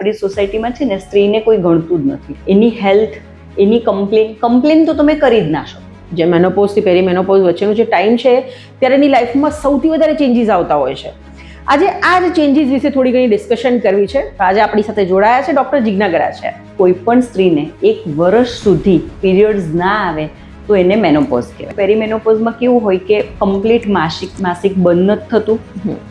આપણી સોસાયટીમાં છે ને સ્ત્રીને કોઈ ગણતું જ નથી. એની હેલ્થ, એની કમ્પ્લેન તો તમે કરી જ ના શકો. જે મેનોપોઝથી પેરીમેનોપોઝ વચ્ચેનો જે ટાઈમ છે ત્યારે એની લાઈફમાં સૌથી વધારે ચેન્જીસ આવતા હોય છે. આજે આ જ ચેન્જીસ વિશે થોડી ઘણી ડિસ્કશન કરવી છે. આજે આપણી સાથે જોડાયા છે ડૉક્ટર જિજ્ઞા ગરા છે. કોઈ પણ સ્ત્રીને 1 વર્ષ સુધી પીરિયડ્સ ના આવે તો એને મેનોપોઝ કહેવાય. પેરીમેનોપોઝમાં કેવું હોય કે કમ્પ્લીટ માસિક બંધ નથી થતું,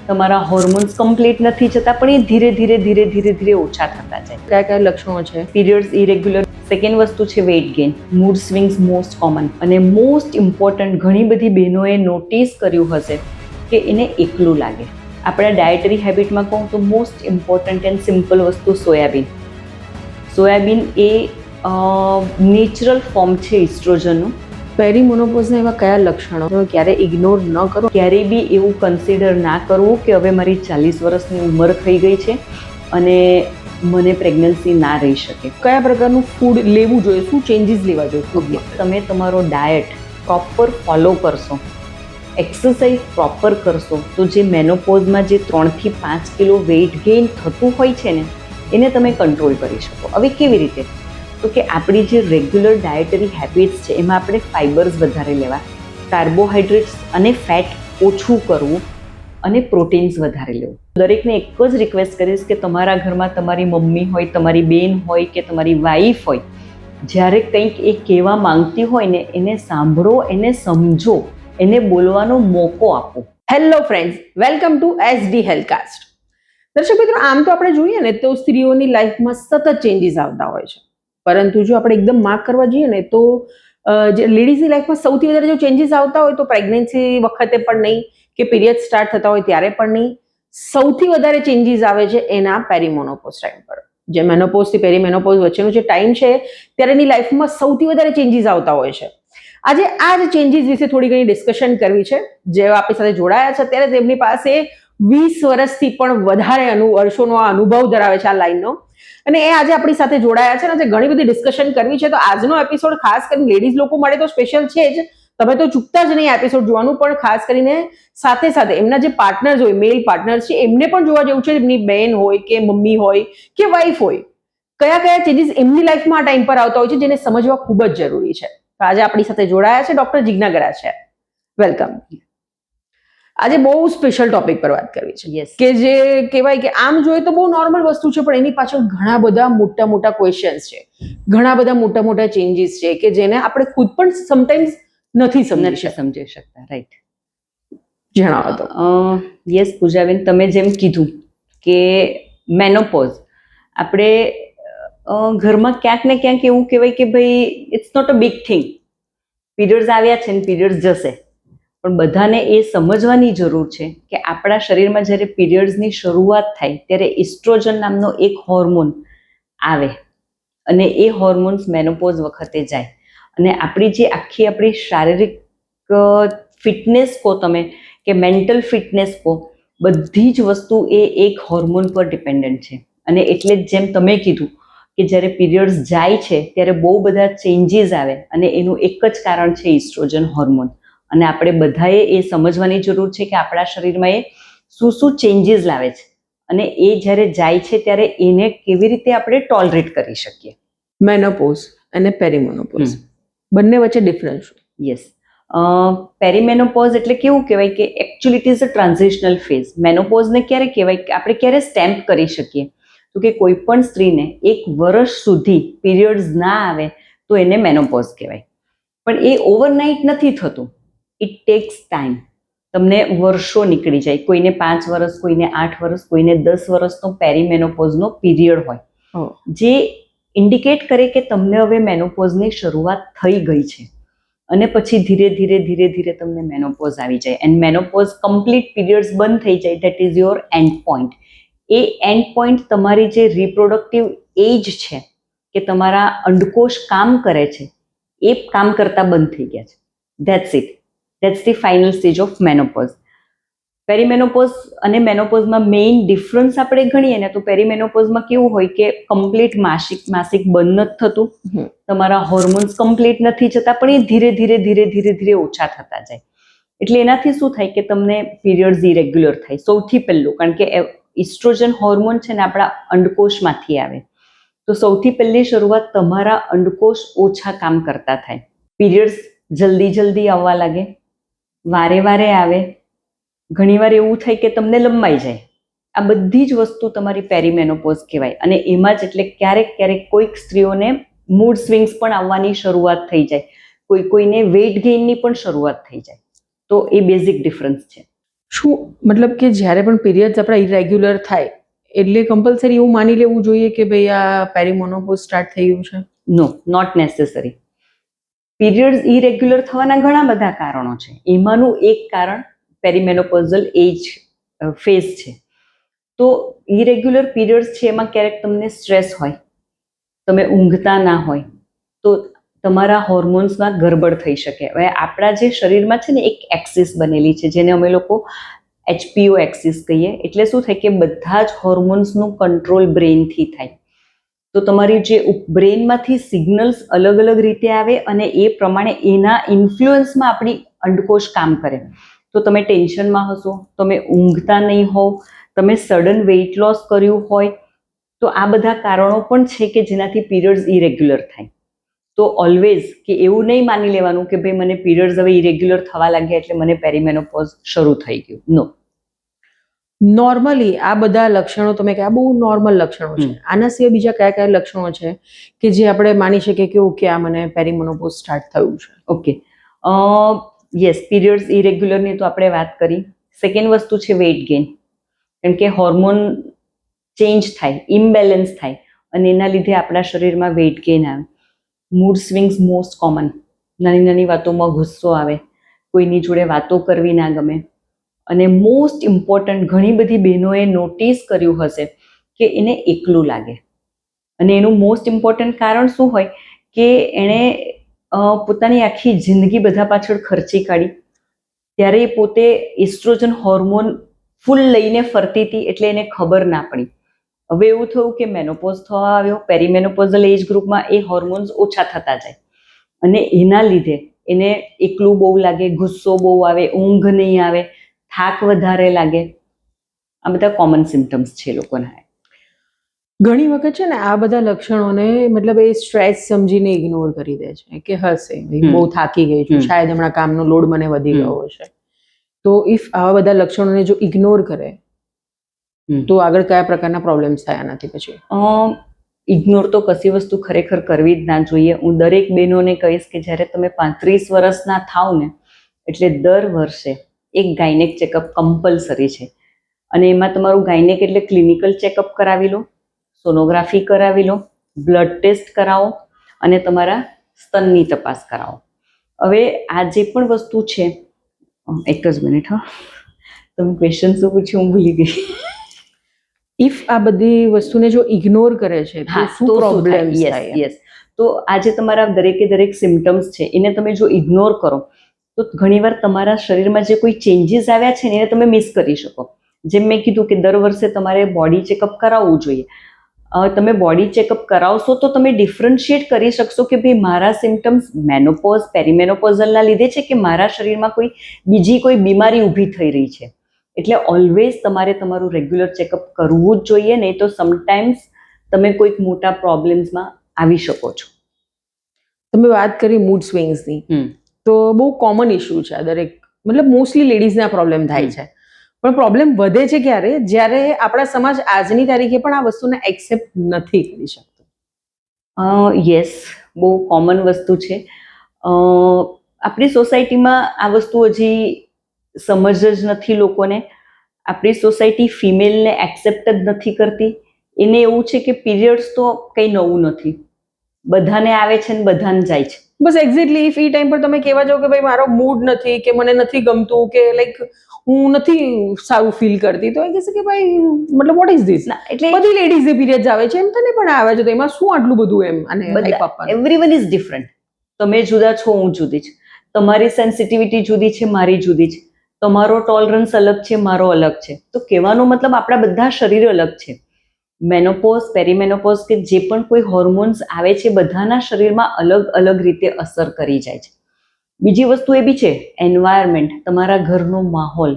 તમારા હોર્મોન્સ કમ્પ્લીટ નથી જતા, પણ એ ધીરે ઓછા થતા જાય. કયા કયા લક્ષણો છે? Periods irregular. સેકન્ડ વસ્તુ છે weight gain, mood swings most common, અને મોસ્ટ ઇમ્પોર્ટન્ટ ઘણી બધી બહેનોએ નોટિસ કર્યું હશે કે એને એકલું લાગે. આપણા ડાયટરી હેબિટમાં કહું તો મોસ્ટ ઇમ્પોર્ટન્ટ એન્ડ સિમ્પલ વસ્તુ સોયાબીન એ નેચરલ ફોર્મ છે ઇસ્ટ્રોજનનું. પેરીમેનોપોઝના એવા કયા લક્ષણો ક્યારે ઇગ્નોર ન કરો? ક્યારેય બી એવું કન્સિડર ના કરવું કે હવે મારી 40 વર્ષની ઉંમર થઈ ગઈ છે અને મને પ્રેગ્નન્સી ના રહી શકે. કયા પ્રકારનું ફૂડ લેવું જોઈએ, શું ચેન્જીસ લેવા જોઈએ? તમે તમારો ડાયટ પ્રોપર ફોલો કરશો, એક્સરસાઇઝ પ્રોપર કરશો, તો જે મેનોપોઝમાં જે 3 થી 5 કિલો વેઇટ ગેઇન થતું હોય છે ને એને તમે કંટ્રોલ કરી શકો. હવે કેવી રીતે? તો કે આપણી જે રેગ્યુલર ડાયટરી હેબિટ્સ છે એમાં આપણે ફાઇબર્સ વધારે લેવા, કાર્બોહાઈડ્રેટ્સ અને ફેટ ઓછું કરવું અને પ્રોટીન્સ વધારે લેવું. દરેકને એક જ રિક્વેસ્ટ કરીશ કે તમારા ઘરમાં તમારી મમ્મી હોય, તમારી બેન હોય કે તમારી વાઈફ હોય, જ્યારે કંઈક એ કહેવા માંગતી હોય ને એને સાંભળો, એને સમજો, એને બોલવાનો મોકો આપો. Hello friends, welcome to SD હેલ્થકાસ્ટ. દર્શક મિત્રો, આમ તો આપણે જોઈએ ને તો સ્ત્રીઓની લાઈફમાં સતત ચેન્જીસ આવતા હોય છે, પરંતુ જો આપણે એકદમ માર્ક કરવા જઈએ ને તો જે લેડીઝની લાઈફમાં સૌથી વધારે જો ચેન્જીસ આવતા હોય તો પ્રેગ્નન્સી વખતે પણ નહીં કે પીરિયડ સ્ટાર્ટ થતા હોય ત્યારે પણ નહીં. સૌથી વધારે ચેન્જીસ આવે છે એના પેરીમેનોપોઝ ટાઈમ પર. જે મેનોપોઝથી પેરીમેનોપોઝ વચ્ચેનો જે ટાઈમ છે ત્યારે એની લાઈફમાં સૌથી વધારે ચેન્જીસ આવતા હોય છે. આજે આ જ ચેન્જીસ વિશે થોડી ઘણી ડિસ્કશન કરવી છે. જે આપણી સાથે જોડાયા છે ત્યારે તેમની પાસે 20 વર્ષથી પણ વધારે વર્ષોનો આ અનુભવ ધરાવે છે આ લાઈનનો, અને એ આજે આપણી સાથે જોડાયા છે. અને ઘણી બધી ડિસ્કશન કરવી છે, તો આજનો એપિસોડ ખાસ કરીને લેડીઝ લોકો માટે તો સ્પેશિયલ છે જ. તમે તો ચૂકતા જ નહીં એપિસોડ જોવાનું, પણ ખાસ કરીને સાથે સાથે એમના જે પાર્ટનર્સ હોય, મેલ પાર્ટનર્સ છે, એમને પણ જોવા જેવું છે. એમની બહેન હોય કે મમ્મી હોય કે વાઈફ હોય, કયા કયા ચેન્જીસ એમની લાઈફમાં આ ટાઈમ પર આવતા હોય છે જેને સમજવા ખૂબ જ જરૂરી છે. તો આજે આપણી સાથે જોડાયા છે ડૉક્ટર જિજ્ઞા ગરા છે. વેલકમ. આજે બહુ સ્પેશિયલ ટોપિક પર વાત કરવી છે. યસ. કે જે કહેવાય કે આમ જોઈએ તો બહુ નોર્મલ વસ્તુ છે, પણ એની પાછળ ઘણા બધા મોટા ક્વેશ્ચન્સ છે, ઘણા બધા મોટા ચેન્જીસ છે કે જેને આપણે ખુદ પણ સમટાઈમ્સ નથી સમજી શકતા. રાઈટ. જણાવો તો. યસ પૂજાબેન, તમે જેમ કીધું કે મેનોપોઝ આપણે ઘરમાં ક્યાંક ને ક્યાંક એવું કહેવાય કે ભાઈ it's not a big thing. Periods આવ્યા છે ને પીરિયડ્સ જશે, પણ બધાને એ સમજવાની જરૂર છે કે આપણા શરીરમાં જ્યારે પીરિયડ્સની શરૂઆત થાય ત્યારે ઇસ્ટ્રોજન નામનો એક હોર્મોન આવે અને એ હોર્મોન્સ મેનોપોઝ વખતે જાય અને આપણી જે આપણી શારીરિક ફિટનેસ કહો તમે કે મેન્ટલ ફિટનેસ કહો, બધી જ વસ્તુ એ એક હોર્મોન પર ડિપેન્ડન્ટ છે. અને એટલે જ જેમ તમે કીધું કે જ્યારે પીરિયડ્સ જાય છે ત્યારે બહુ બધા ચેન્જીસ આવે અને એનું એક જ કારણ છે ઇસ્ટ્રોજન હોર્મોન. અને આપણે બધાએ એ સમજવાની જરૂર છે કે આપણા શરીરમાં એ શું ચેન્જીસ લાવે છે અને એ જ્યારે જાય છે ત્યારે એને કેવી રીતે આપણે ટોલરેટ કરી શકીએ. મેનોપોઝ અને પેરીમેનોપોઝ બંને વચ્ચે ડિફરન્સ શું? યસ. પેરીમેનોપોઝ એટલે કેવું કહેવાય કે actually it is a transitional phase. મેનોપોઝને ક્યારે કહેવાય કે આપણે ક્યારે સ્ટેમ્પ કરી શકીએ? તો કે કોઈ પણ સ્ત્રીને 1 વર્ષ સુધી પીરિયડ્સ ના આવે તો એને મેનોપોઝ કહેવાય. પણ એ ઓવરનાઇટ નથી થતું. It tax time. તમને વર્ષો નીકળી જાય. કોઈને 5 વર્ષ, કોઈને 8 વર્ષ, કોઈને 10 વર્ષનો પેરીમેનોપોઝનો પીરિયડ હોય, જે ઇન્ડિકેટ કરે કે તમને હવે મેનોપોઝની શરૂઆત થઈ ગઈ છે. અને પછી ધીરે તમને મેનોપોઝ આવી જાય એન્ડ મેનોપોઝ કમ્પ્લીટ પીરિયડ્સ બંધ થઈ જાય. That is your end point. A end point તમારી જે રિપ્રોડક્ટિવ એજ છે કે તમારા અંડકોષ કામ કરે છે એ કામ કરતા બંધ થઈ ગયા છે. That's it. That's the final stage of menopause. Perimenopause અને મેનોપોઝમાં મેઇન ડિફરન્સ આપણે ગણીએ ને તો પેરીમેનોપોઝમાં કેવું હોય કે કમ્પ્લીટ માસિક બંધ નથી થતું, તમારા હોર્મોન્સ કમ્પ્લીટ નથી જતા, પણ એ ધીરે ઓછા થતા જાય. એટલે એનાથી શું થાય કે તમને પીરિયડ્સ ઇરેગ્યુલર થાય સૌથી પહેલું, કારણ કે ઇસ્ટ્રોજન હોર્મોન છે ને આપણા અંડકોશમાંથી આવે. તો સૌથી પહેલી શરૂઆત તમારા અંડકોશ ઓછા કામ કરતા થાય, પીરિયડ્સ જલ્દી આવવા લાગે, વારે વારે આવે, ઘણીવાર એવું થાય કે તમને લંબાઈ જાય. આ બધી જ વસ્તુ તમારી પેરીમેનોપોઝ કહેવાય. અને એમાં જ એટલે ક્યારેક કોઈક સ્ત્રીઓને મૂડ સ્વિંગ્સ પણ આવવાની શરૂઆત થઈ જાય, કોઈને વેઇટ ગેઇનની પણ શરૂઆત થઈ જાય. તો એ બેઝિક ડિફરન્સ છે. શું મતલબ કે જ્યારે પણ પીરિયડ્સ આપણા ઇરેગ્યુલર થાય એટલે કમ્પલસરી એવું માની લેવું જોઈએ કે ભાઈ આ પેરીમોનોપોઝ સ્ટાર્ટ થઈ ગયું છે? નો, નોટ નેસેસરી. પીરિયડ્સ ઇરેગ્યુલર થવાના ઘણા બધા કારણો છે. એમાંનું એક કારણ પેરીમેનોપોઝલ એજ ફેઝ છે. તો ઇરેગ્યુલર પીરિયડ્સ છે એમાં ક્યારેક તમને સ્ટ્રેસ હોય, તમે ઊંઘતા ના હોય, તો તમારા હોર્મોન્સમાં ગરબડ થઈ શકે. હવે આપણા જે શરીરમાં છે ને એક એક્સિસ બનેલી છે જેને અમે લોકો HPO એક્સિસ કહીએ. એટલે શું થાય કે બધા જ હોર્મોન્સનું કંટ્રોલ બ્રેઇનથી થાય. તો તમારી જે બ્રેઇનમાંથી સિગ્નલ્સ અલગ રીતે આવે અને એ પ્રમાણે એના ઇન્ફ્લુઅન્સમાં આપણી અંડકોશ કામ કરે. તો તમે ટેન્શનમાં હશો, તમે ઊંઘતા નહીં હોવ, તમે સડન વેઇટ લોસ કર્યું હોય, તો આ બધા કારણો પણ છે કે જેનાથી પીરિયડ્સ ઇરેગ્યુલર થાય. તો ઓલવેઝ કે એવું નહીં માની લેવાનું કે ભાઈ મને પીરિયડ્સ હવે ઇરેગ્યુલર થવા લાગ્યા એટલે મને પેરીમેનોપોઝ શરૂ થઈ ગયું. નો. નોર્મલી આ બધા લક્ષણો તમે કહ્યા બહુ નોર્મલ લક્ષણો છે. આના સિવાય બીજા કયા લક્ષણો છે કે જે આપણે માની શકીએ કે ઓકે આ મને પેરીમેનોપોઝ સ્ટાર્ટ થયું છે? ઓકે, યસ, પીરિયડ્સ ઇરેગ્યુલરની તો આપણે વાત કરી. સેકન્ડ વસ્તુ છે વેઇટ ગેઇન. કારણ કે હોર્મોન ચેન્જ થાય, ઇમ્બેલેન્સ થાય અને એના લીધે આપણા શરીરમાં વેઇટ ગેઇન આવે. Mood swings most common. નાની વાતોમાં ગુસ્સો આવે, કોઈની જોડે વાતો કરવી ના ગમે. અને મોસ્ટ ઇમ્પોર્ટન્ટ, ઘણી બધી બહેનોએ નોટિસ કર્યું હશે કે એને એકલું લાગે. અને એનું મોસ્ટ ઇમ્પોર્ટન્ટ કારણ શું હોય કે એણે પોતાની આખી જિંદગી બધા પાછળ ખર્ચી કાઢી, ત્યારે એ પોતે ઇસ્ટ્રોજન હોર્મોન ફૂલ લઈને ફરતી હતી એટલે એને ખબર ના પડી. હવે એવું થયું કે મેનોપોઝ થવા આવ્યો, પેરીમેનોપોઝલ એજ ગ્રુપમાં એ હોર્મોન્સ ઓછા થતા જાય અને એના લીધે એને એકલું બહુ લાગે, ગુસ્સો બહુ આવે, ઊંઘ નહીં આવે, થાક વધારે લાગે. આ બધા કોમન સિમ્ટમ્સ છે લોકોના. ઘણી વખત છે ને આ બધા લક્ષણોને મતલબ એ સ્ટ્રેસ સમજીને ઇગ્નોર કરી દે છે કે હશે બહુ થાકી ગઈ છું, શાયદ હમણાં કામનો લોડ મને વધી ગયો છે. તો ઇફ આવા બધા લક્ષણોને જો ઇગ્નોર કરે તો આગળ કયા પ્રકારના પ્રોબ્લેમ્સ થાય આનાથી પછી? ઇગ્નોર તો કશી વસ્તુ ખરેખર કરવી જ ના જોઈએ. હું દરેક બહેનોને કહીશ કે જ્યારે તમે 35 વર્ષના થાવ ને એટલે દર વર્ષે એક ગાયનેક ચેકઅપ કમ્પલસરી છે. અને એમાં તમારું ગાયનેક એટલે ક્લિનિકલ ચેકઅપ કરાવી લો, સોનોગ્રાફી કરાવી લો, બ્લડ ટેસ્ટ કરાવો અને તમારા સ્તનની તપાસ કરાવો. હવે આ જે પણ વસ્તુ છે, એક જ મિનિટ, હા, તમે ક્વેશ્ચન શું પૂછ્યું હું ભૂલી ગઈ. ઇફ આ બધી વસ્તુને જો ઇગ્નોર કરે છે તો શું પ્રોબ્લેમ થાય? યસ. તો આજે તમારા દરેક સિમ્ટમ્સ છે એને તમે જો ઇગ્નોર કરો તો ઘણીવાર તમારા શરીરમાં જે કોઈ ચેન્જીસ આવ્યા છે ને એને તમે મિસ કરી શકો. જેમ મેં કીધું કે દર વર્ષે તમારે બોડી ચેકઅપ કરાવવું જોઈએ. તમે બોડી ચેકઅપ કરાવશો તો તમે ડિફરન્શિએટ કરી શકશો કે ભાઈ મારા સિમ્ટમ્સ મેનોપોઝ, પેરીમેનોપોઝલના લીધે છે કે મારા શરીરમાં બીજી કોઈ બીમારી ઊભી થઈ રહી છે. એટલે ઓલવેઝ તમારે તમારું રેગ્યુલર ચેકઅપ કરવું જ જોઈએ, નહીં તો સમટાઈમ્સ તમે કોઈક મોટા પ્રોબ્લેમ્સમાં આવી શકો છો. તમે વાત કરી મૂડ સ્વિંગ્સની, તો બહુ કોમન ઇશ્યુ છે આ દરેક, મતલબ મોસ્ટલી લેડીઝના પ્રોબ્લેમ થાય છે. પણ પ્રોબ્લેમ વધે છે ક્યારે? જ્યારે આપણા સમાજ આજની તારીખે પણ આ વસ્તુને એક્સેપ્ટ નથી કરી શકતો. યસ, બહુ કોમન વસ્તુ છે. આપણી સોસાયટીમાં આ વસ્તુ હજી સમજ જ નથી લોકોને. આપણી સોસાયટી ફિમેલને એક્સેપ્ટ જ નથી કરતી. એને એવું છે કે પીરિયડ્સ તો કંઈ નવું નથી, બધાને આવે છે ને બધાને જાય છે. બસ એક્ઝેક્ટલી ઇફ એ ટાઈમ પર તમે કહેવા જાઓ કે ભાઈ મારો મૂડ નથી, કે મને નથી ગમતું, કે લાઈક હું નથી સારું ફીલ કરતી, તો એ કહેશે કે ભાઈ મતલબ વોટ ઇઝ ધીસ? એટલે બધી લેડીઝ પીરિયડ્સ આવે છે, એમ તને પણ આવે છે, તો એમાં શું આટલું બધું એમ? અને એવરીવન ઇઝ ડિફરન્ટ. તમે જુદા છો, હું જુદી જ. તમારી સેન્સિટિવિટી જુદી છે, મારી જુદી જ. તમારો ટોલરન્સ અલગ છે, મારો અલગ છે. તો કહેવાનો મતલબ આપણા બધા શરીર અલગ છે. મેનોપોઝ, પેરીમેનોપોઝ કે જે પણ કોઈ હોર્મોન્સ આવે છે બધાના શરીરમાં અલગ રીતે અસર કરી જાય છે. બીજી વસ્તુ એ બી છે એન્વાયરમેન્ટ, તમારા ઘરનો માહોલ.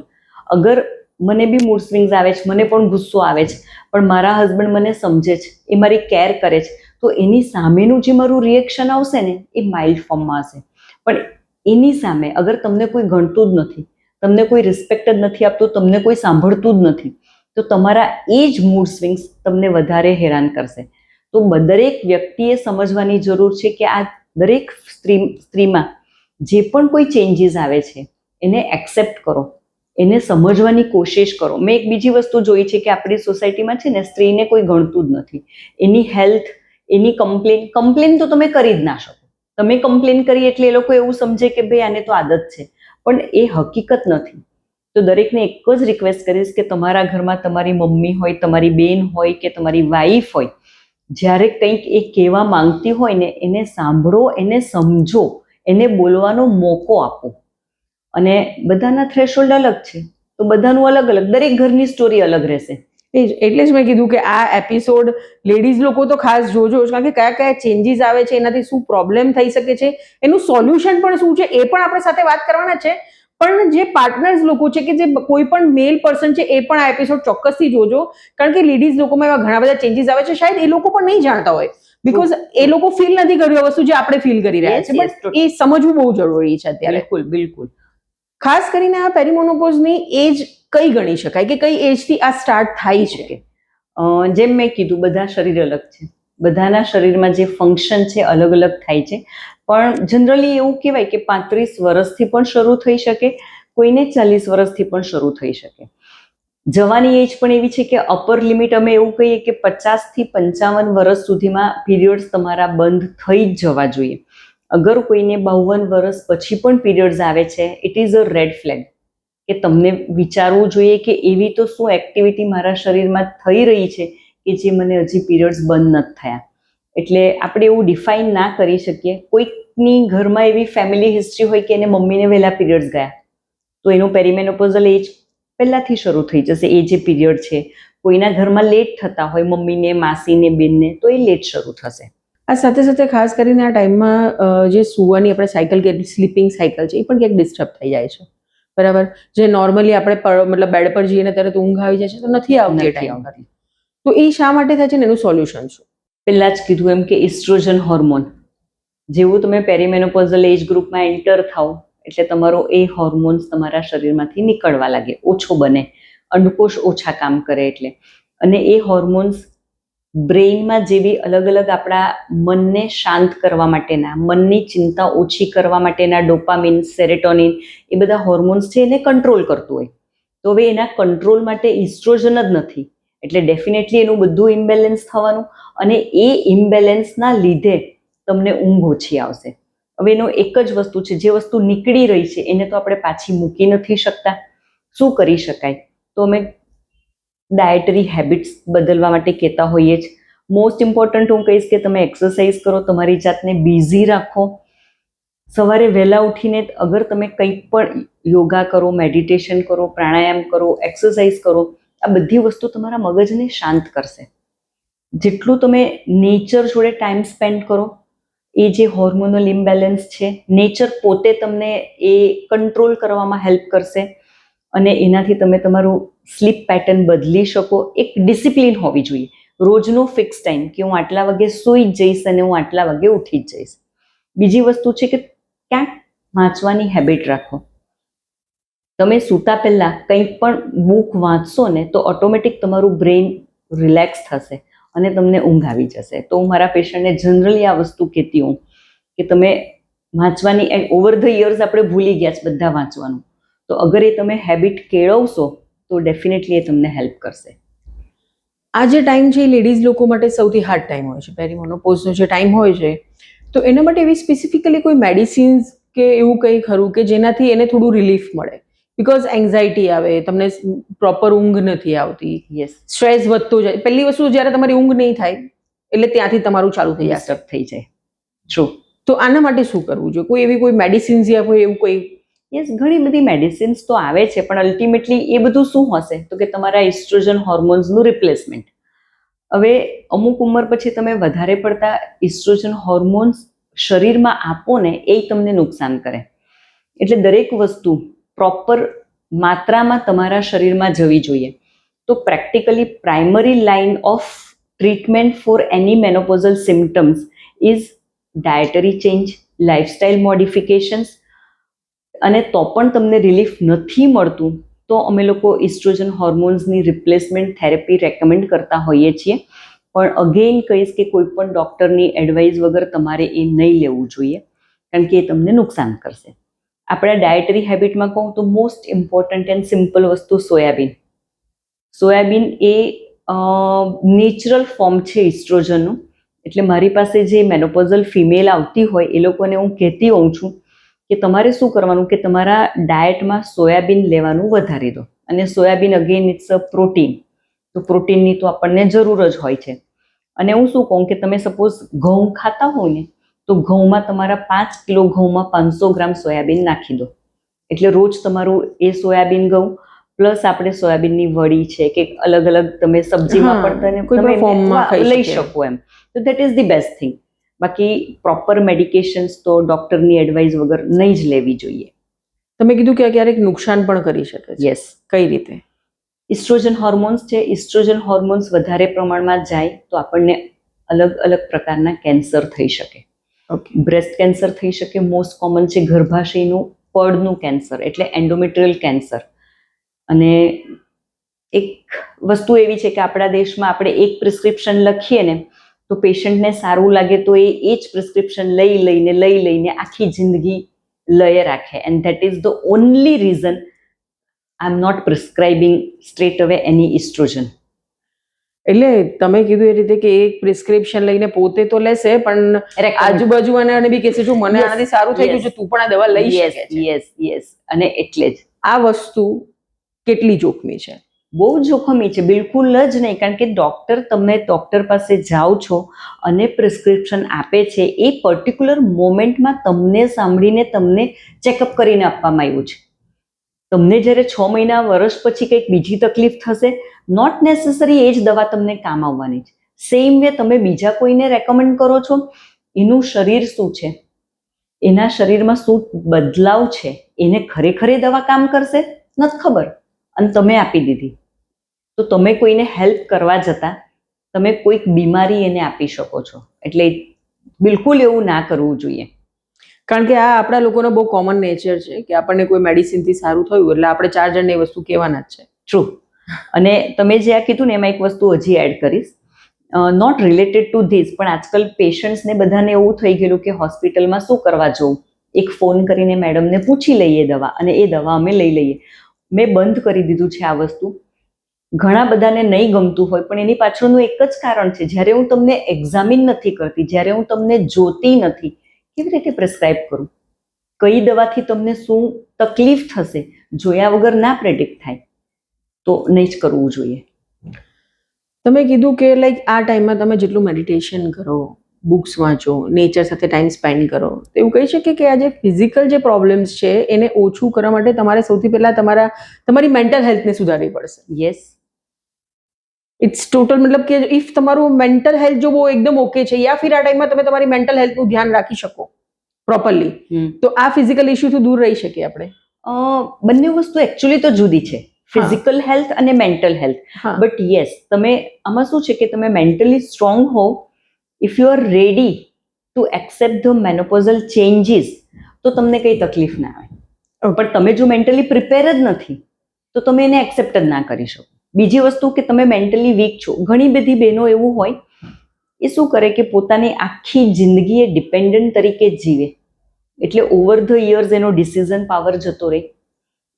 અગર મને બી મૂડ સ્વિંગ્સ આવે છે, મને પણ ગુસ્સો આવે છે, પણ મારા હસબન્ડ મને સમજે છે, એ મારી કેર કરે છે, તો એની સામેનું જે મારું રિએક્શન આવશે ને એ માઇલ્ડ ફોર્મમાં હશે. પણ એની સામે અગર તમને કોઈ ગણતું જ નથી, તમને કોઈ રિસ્પેક્ટ જ નથી આપતું, તમને કોઈ સાંભળતું જ નથી, તો તમારા એ જ મૂડ સ્વિંગ્સ તમને વધારે હેરાન કરશે. તો દરેક વ્યક્તિએ સમજવાની જરૂર છે કે આ દરેક સ્ત્રીમાં જે પણ કોઈ ચેન્જીસ આવે છે એને એક્સેપ્ટ કરો, એને સમજવાની કોશિશ કરો. મેં એક બીજી વસ્તુ જોઈ છે કે આપણી સોસાયટીમાં છે ને સ્ત્રીને કોઈ ગણતું જ નથી. એની હેલ્થ, એની કમ્પ્લેન તો તમે કરી જ ના શકો. તમે કમ્પ્લેન કરી એટલે એ લોકો એવું સમજે કે ભાઈ આને તો આદત છે, પણ એ હકીકત નથી. તો દરેકને એક જ રિક્વેસ્ટ કરીશ કે તમારા ઘરમાં તમારી મમ્મી હોય, તમારી બેન હોય કે તમારી વાઈફ હોય, જ્યારે કંઈક એ કહેવા માંગતી હોય ને એને સાંભળો, એને સમજો, એને બોલવાનો મોકો આપો. અને બધાના થ્રેશોલ્ડ અલગ છે, તો બધાનું અલગ અલગ, દરેક ઘરની સ્ટોરી અલગ રહેશે. એટલે જ મેં કીધું કે આ એપિસોડ લેડીઝ લોકો તો ખાસ જોજો, કારણ કે કયા કયા ચેન્જીસ આવે છે, એનાથી શું પ્રોબ્લેમ થઈ શકે છે, એનું સોલ્યુશન પણ શું છે એ પણ આપણે સાથે વાત કરવાના છે. પણ જે પાર્ટનર્સ લોકો છે કે જે કોઈ પણ મેલ પર્સન છે એ પણ આ એપિસોડ ચોક્કસથી જોજો, કારણ કે લેડીઝ લોકોમાં એવા ઘણા બધા ચેન્જીસ આવે છે, શાયદ એ લોકો પણ નહીં જાણતા હોય, બીકોઝ એ લોકો ફીલ નથી કર્યું વસ્તુ જે આપણે ફીલ કરી રહ્યા છે, બટ એ સમજવું બહુ જરૂરી છે અત્યારે. બિલકુલ બિલકુલ. ખાસ કરીને આ પેરીમોનોપોઝની એજ કઈ ગણી શકાય, કે કઈ એજથી આ સ્ટાર્ટ થાય છે? જેમ મેં કીધું, બધા શરીર અલગ છે, બધાના શરીરમાં જે ફંક્શન છે અલગ અલગ થાય છે. પણ જનરલી એવું કહેવાય કે 35 વર્ષથી પણ શરૂ થઈ શકે, કોઈને 40 વર્ષથી પણ શરૂ થઈ શકે. જવાની એજ પણ એવી છે કે અપર લિમિટ અમે એવું કહીએ કે 50 થી 55 વર્ષ સુધીમાં પીરિયડ્સ તમારા બંધ થઈ જ જવા જોઈએ. અગર કોઈને 52 વર્ષ પછી પણ પીરિયડ્સ આવે છે, it is a red flag, કે તમને વિચારવું જોઈએ કે એવી તો શું એક્ટિવિટી મારા શરીરમાં થઈ રહી છે કે જે મને હજી પીરિયડ્સ બંધ નથી થયા. એટલે આપણે એવું ડિફાઇન ના કરી શકીએ. કોઈકની ઘરમાં એવી ફેમિલી હિસ્ટ્રી હોય કે એને મમ્મીને વહેલા પીરિયડ્સ ગયા, તો એનું પેરીમેનોપોઝલ એજ પહેલાંથી શરૂ થઈ જશે, એ જે પીરિયડ છે. કોઈના ઘરમાં લેટ થતા હોય, મમ્મીને, માસીને, બેનને, તો એ લેટ શરૂ થશે. આ સાથે સાથે ખાસ કરીને આ ટાઈમમાં જે સુવાની આપણે સાયકલ કે સ્લીપિંગ સાયકલ છે એ પણ ક્યાંક ડિસ્ટર્બ થઈ જાય છે, બરાબર? જે નોર્મલી આપણે મતલબ બેડ પર જઈએ ને તરત ઊંઘ આવી જાય છે, તો નથી આવતી ટાઈમ પર. તો એ શા માટે થાય છે ને એનું સોલ્યુશન શું? પહેલાં જ કીધું એમ કે ઇસ્ટ્રોજન હોર્મોન, જેવું તમે પેરીમેનોપોઝલ એજ ગ્રુપમાં એન્ટર થાવ એટલે તમારો એ હોર્મોન્સ તમારા શરીરમાંથી નીકળવા લાગે, ઓછો બને, અંડકોષ ઓછા કામ કરે એટલે. અને એ હોર્મોન્સ બ્રેઇનમાં જેવી અલગ અલગ આપણા મનને શાંત કરવા માટેના, મનની ચિંતા ઓછી કરવા માટેના ડોપામિન, સેરેટોનિન, એ બધા હોર્મોન્સ છે એને કંટ્રોલ કરતું હોય. તો હવે એના કંટ્રોલ માટે ઇસ્ટ્રોજન જ નથી, એટલે ડેફિનેટલી એનું બધું ઇમ્બેલેન્સ થવાનું, અને એ ઇમ્બેલેન્સના લીધે તમને ઊંઘ ઓછી આવશે. હવે એનો એક જ વસ્તુ છે, જે વસ્તુ નીકળી રહી છે એને તો આપણે પાછી મૂકી નથી શકતા. શું કરી શકાય? તો અમે ડાયટરી હેબિટ્સ બદલવા માટે કહેતા હોઈએ જ. મોસ્ટ ઇમ્પોર્ટન્ટ હું કહીશ કે તમે એક્સરસાઇઝ કરો, તમારી જાતને બિઝી રાખો. સવારે વહેલા ઉઠીને અગર તમે કંઈક પણ યોગા કરો, મેડિટેશન કરો, પ્રાણાયામ કરો, એક્સરસાઇઝ કરો, આ બધી વસ્તુ તમારા મગજને શાંત કરશે. જેટલું તમે નેચર જોડે ટાઈમ સ્પેન્ડ કરો, એ જે હોર્મોનલ ઇમ્બેલેન્સ છે, નેચર પોતે તમને એ કંટ્રોલ કરવામાં હેલ્પ કરશે, અને એનાથી તમે તમારું સ્લીપ પેટર્ન બદલી શકો. એક ડિસિપ્લિન હોવી જોઈએ, રોજનો ફિક્સ ટાઈમ કે હું આટલા વાગે સૂઈ જ જઈશ અને હું આટલા વાગે ઉઠી જ જઈશ. બીજી વસ્તુ છે કે ક્યાંક વાંચવાની હેબિટ રાખો. તમે સૂતા પહેલાં કંઈક પણ બુક વાંચશો ને તો ઓટોમેટિક તમારું બ્રેઇન રિલેક્સ થશે અને તમને ઊંઘ આવી જશે. તો હું મારા પેશન્ટને જનરલી આ વસ્તુ કહેતી હોઉં કે તમે વાંચવાની, ઓવર ધ યર્સ આપણે ભૂલી ગયા છે બધા વાંચવાનું, તો અગર એ તમે હેબિટ કેળવશો તો ડેફિનેટલી એ તમને હેલ્પ કરશે. આ જે ટાઈમ છે એ લેડીઝ લોકો માટે સૌથી હાર્ડ ટાઈમ હોય છે, પેરીમોનોપોઝનો જે ટાઈમ હોય છે, તો એના માટે એવી સ્પેસિફિકલી કોઈ મેડિસિન્સ કે એવું કંઈ ખરું કે જેનાથી એને થોડું રિલીફ મળે? બીકોઝ એન્ઝાઇટી આવે, તમને પ્રોપર ઊંઘ નથી આવતી, યસ, સ્ટ્રેસ વધતો જાય. પહેલી વસ્તુ, જ્યારે તમારી ઊંઘ નહીં થાય એટલે ત્યાંથી તમારું ચાલુ થઈ જશે. ડિસ્ટર્બ થઈ જાય. ટ્રુ. તો આના માટે શું કરવું જોઈએ? કોઈ એવી કોઈ મેડિસિન્સ યા કોઈ એવું કોઈ? યસ, ઘણી બધી મેડિસિન્સ તો આવે છે, પણ અલ્ટિમેટલી એ બધું શું હશે તો કે તમારા ઇસ્ટ્રોજન હોર્મોન્સનું રિપ્લેસમેન્ટ. હવે અમુક ઉંમર પછી તમે વધારે પડતા ઇસ્ટ્રોજન હોર્મોન્સ શરીરમાં આપો ને એ તમને નુકસાન કરે. એટલે દરેક વસ્તુ પ્રોપર માત્રામાં તમારા શરીરમાં જવી જોઈએ. તો practically primary line of treatment for any menopausal symptoms is dietary change, lifestyle modifications. અને તો પણ તમને રિલીફ નથી મળતું તો અમે લોકો ઇસ્ટ્રોજન હોર્મોન્સની રિપ્લેસમેન્ટ થેરેપી રેકમેન્ડ કરતા હોઈએ છીએ. પણ અગેઇન કહીશ કે કોઈ પણ ડૉક્ટરની એડવાઇસ વગર તમારે એ નહીં લેવું જોઈએ, કારણ કે એ તમને નુકસાન કરશે. આપણા ડાયટરી હેબિટમાં કહું તો મોસ્ટ ઇમ્પોર્ટન્ટ એન્ડ સિમ્પલ વસ્તુ સોયાબીન. સોયાબીન એ નેચરલ ફોર્મ છે ઇસ્ટ્રોજનનું. એટલે મારી પાસે જે મેનોપોઝલ ફિમેલ આવતી હોય એ લોકોને હું કહેતી હોઉં છું કે તમારે શું કરવાનું કે તમારા ડાયટમાં સોયાબીન લેવાનું વધારી દો. અને soybean again it's a protein, તો પ્રોટીનની તો આપણને જરૂર જ હોય છે. અને હું શું કહું કે તમે સપોઝ ઘઉં ખાતા હોય ને તો ઘઉંમાં તમારા 5 કિલો ઘઉંમાં 500 ગ્રામ સોયાબીન નાખી દો. એટલે રોજ તમારું એ સોયાબીન ઘઉં પ્લસ આપણે સોયાબીનની વડી છે કે અલગ અલગ તમે સબ્જીમાં પણ કોઈ પણ ફોર્મમાં ખાઈ લઈ શકીએ. શકો એમ. તો that is the best thing. બાકી પ્રોપર મેડિકેશન્સ તો ડૉક્ટરની એડવાઇસ વગર નહીં જ લેવી જોઈએ. તમે કીધું કે આ ક્યારેક નુકસાન પણ કરી શકે છે. યસ, કઈ રીતે? ઇસ્ટ્રોજન હોર્મોન્સ છે. ઇસ્ટ્રોજન હોર્મોન્સ વધારે પ્રમાણમાં જાય તો આપણને અલગ અલગ પ્રકારના કેન્સર થઈ શકે. ઓકે. બ્રેસ્ટ કેન્સર થઈ શકે. મોસ્ટ કોમન છે ગર્ભાશયનું પડનું કેન્સર, એટલે એન્ડોમેટ્રિયલ કેન્સર. અને એક વસ્તુ એવી છે કે આપણા દેશમાં આપણે એક પ્રિસ્ક્રિપ્શન લખીએ ને તો પેશન્ટને સારું લાગે તો એ જ પ્રિસ્ક્રિપ્શન લઈ લઈને આખી જિંદગી લઈ રાખે. And that is the only reason I am not prescribing straight away any oestrogen. એટલે તમે કીધું એ રીતે કે એક પ્રિસ્ક્રિપ્શન લઈને પોતે તો લેશે પણ આજુબાજુ વાળાને બી કહેશે જો મને આનાથી સારું થઈ ગયું છે તું પણ આ દવા લઈ શકે છે. યસ. અને એટલે જ આ વસ્તુ કેટલી જોખમી છે? બહુ જોખમી છે. બિલકુલ જ નહીં. કારણ કે તમે ડૉક્ટર પાસે જાઓ છો અને પ્રિસ્ક્રિપ્શન આપે છે એ પર્ટિક્યુલર મોમેન્ટમાં તમને સાંભળીને તમને ચેકઅપ કરીને આપવામાં આવ્યું છે. તમને જ્યારે 6 મહિના વર્ષ પછી કંઈક બીજી તકલીફ થશે, નોટ નેસેસરી એ જ દવા તમને કામ આવવાની છે. સેમ વે તમે બીજા કોઈને રેકમેન્ડ કરો છો, એનું શરીર શું છે, એના શરીરમાં શું બદલાવ છે, એને ખરેખર એ દવા કામ કરશે નથી ખબર, અને તમે આપી દીધી તો તમે કોઈને હેલ્પ કરવા જતા તમે કોઈક બીમારી એને આપી શકો છો. એટલે બિલકુલ એવું ના કરવું જોઈએ. કારણ કે આ આપણા લોકોનો બહુ કોમન નેચર છે કે આપણને કોઈ મેડિસિનથી સારું થયું એટલે આપણે 4 જણને એ વસ્તુ કહેવાના જ છે. ટ્રુ. અને તમે જે આ કીધું ને એમાં એક વસ્તુ હજી એડ કરીશ, નોટ રિલેટેડ ટુ ધીસ, પણ આજકાલ પેશન્ટ્સને બધાને એવું થઈ ગયેલું કે હોસ્પિટલમાં શું કરવા જવું, એક ફોન કરીને મેડમને પૂછી લઈએ દવા અને એ દવા અમે લઈ લઈએ. મેં બંધ કરી દીધું છે આ વસ્તુ. ઘણા બધાને નહીં ગમતું હોય પણ એની પાછળનું એક જ કારણ છે, જ્યારે હું તમને એક્ઝામિન નથી કરતી, જ્યારે હું તમને જોતી નથી, કેવી રીતે પ્રિસ્ક્રાઇબ કરું? કઈ દવાથી તમને શું તકલીફ થશે જોયા વગર ના પ્રેડિક્ટ થાય તો નહીં જ કરવું જોઈએ. તમે કીધું કે લાઈક આ ટાઈમમાં તમે જેટલું મેડિટેશન કરો, બુક્સ વાંચો, નેચર સાથે ટાઈમ સ્પેન્ડ કરો, તો એવું કહી શકીએ કે આ જે ફિઝિકલ જે પ્રોબ્લેમ્સ છે એને ઓછું કરવા માટે તમારે સૌથી પહેલા તમારી મેન્ટલ હેલ્થને સુધારવી પડશે. યસ, ઇટ્સ ટોટલ મતલબ કે ઇફ તમારું મેન્ટલ હેલ્થ જો બહુ એકદમ ઓકે છે યા ફિર આ ટાઈમમાં તમે તમારી મેન્ટલ હેલ્થનું ધ્યાન રાખી શકો પ્રોપરલી તો આ ફિઝિકલ ઇશ્યુથી દૂર રહી શકીએ આપણે. બંને વસ્તુ એકચ્યુઅલી તો જુદી છે, ફિઝિકલ હેલ્થ અને મેન્ટલ હેલ્થ. બટ યસ, તમે આમાં શું છે કે તમે મેન્ટલી સ્ટ્રોંગ હોવ, if you are ready to accept the menopausal changes તો તમને કંઈ તકલીફ ના આવે. પણ તમે જો મેન્ટલી પ્રિપેર જ નથી તો તમે એને એક્સેપ્ટ જ ના કરી શકો. બીજી વસ્તુ કે તમે મેન્ટલી વીક છો. ઘણી બધી બહેનો એવું હોય એ શું કરે કે પોતાની આખી જિંદગી એ ડિપેન્ડન્ટ તરીકે જ જીવે, એટલે ઓવર ધ યર્સ એનો ડિસિઝન પાવર જતો રહે,